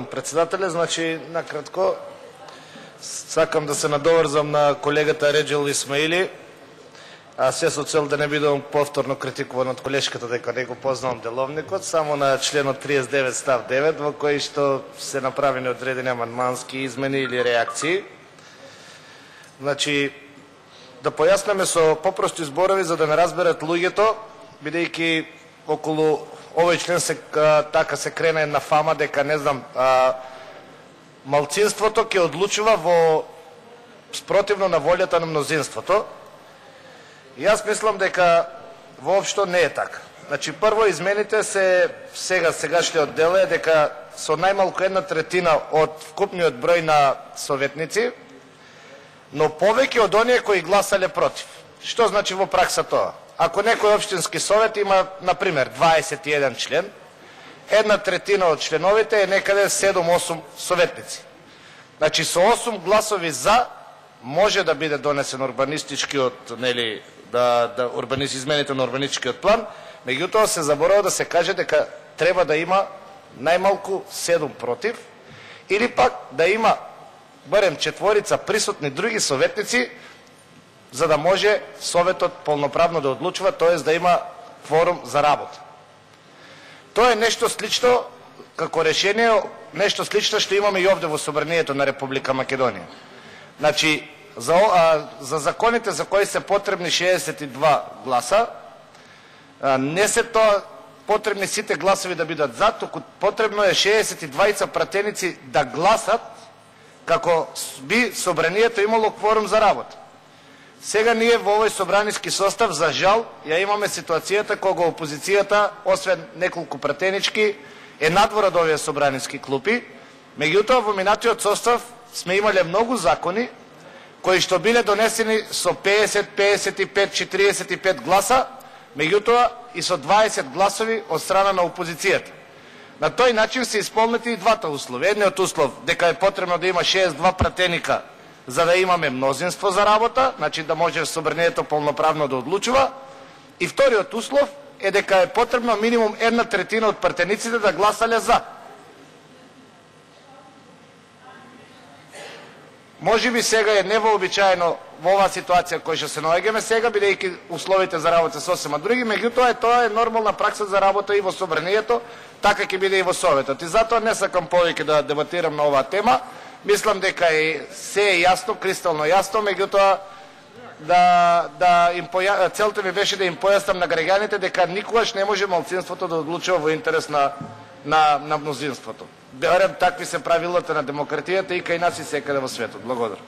Председателя, значи накратко сакам да се надоврзам на колегата Реджел Исмаили, а се со цел да не бидам повторно критикуван од колешката дека не го познавам деловникот, само на членот 39 став 9 во кој што се направени одредени амандмански измени или реакции. Значи да појасниме со попрости зборови за да не разберат луѓето, бидејќи околу овој член така се крене на фама дека не знам малцинството ќе одлучува во спротивно на волјата на мнозинството. И јас мислам дека воопшто не е така. Значи прво измените се сегашниот дел е дека со најмалку 1/3 од вкупниот број на советници, но повеќе од оние кои гласале против. Што значи во пракса тоа? Ако некој општински совет има, например, 21 член, 1/3 од членовите е некаде 7-8 советници. Значи, со 8 гласови за може да биде донесен урбанистичкиот, измените на урбанистичкиот план, меѓутоа се заборава да се каже дека треба да има најмалку 7 против, или пак да има барем 4 присутни други советници, за да може Советот полноправно да одлучува, т.е. да има кворум за работа. Тоа е нешто слично како решение, нешто слично што имаме и овде во Собранието на Република Македонија. Значи, за законите за кои се потребни 62 гласа, не се тоа потребни сите гласови да бидат за, туку потребно е 62 пратеници да гласат како би Собранието имало кворум за работа. Сега ние во овој собраниски состав, за жал, ја имаме ситуацијата кога опозицијата, освен неколку пратенички, е надвор од овие собраниски клупи. Меѓутоа, во минатиот состав сме имале многу закони кои што биле донесени со 50, 55, 45 гласа, меѓутоа и со 20 гласови од страна на опозицијата. На тој начин се исполнети и двата услови. Едниот услов дека е потребно да има 62 пратеника за да имаме мнозинство за работа, значи да може Собранието полноправно да одлучува. И вториот услов е дека е потребно минимум 1/3 од пратениците да гласале за. Може би сега е невообичаено во оваа ситуација која што се наоѓаме сега, бидејќи условите за работа се сосема други, меѓутоа тоа е нормална пракса за работа и во Собранието, така ќе биде и во Советот. И затоа не сакам повеќе да дебатирам на оваа тема. Мислам дека се е јасно, кристално јасно, меѓутоа целта ми беше да им појаснам на граѓаните дека никогаш не може малцинството да одлучува во интерес на мнозинството. Барем такви се правилата на демократијата и кај нас и секаде во светот. Благодарам.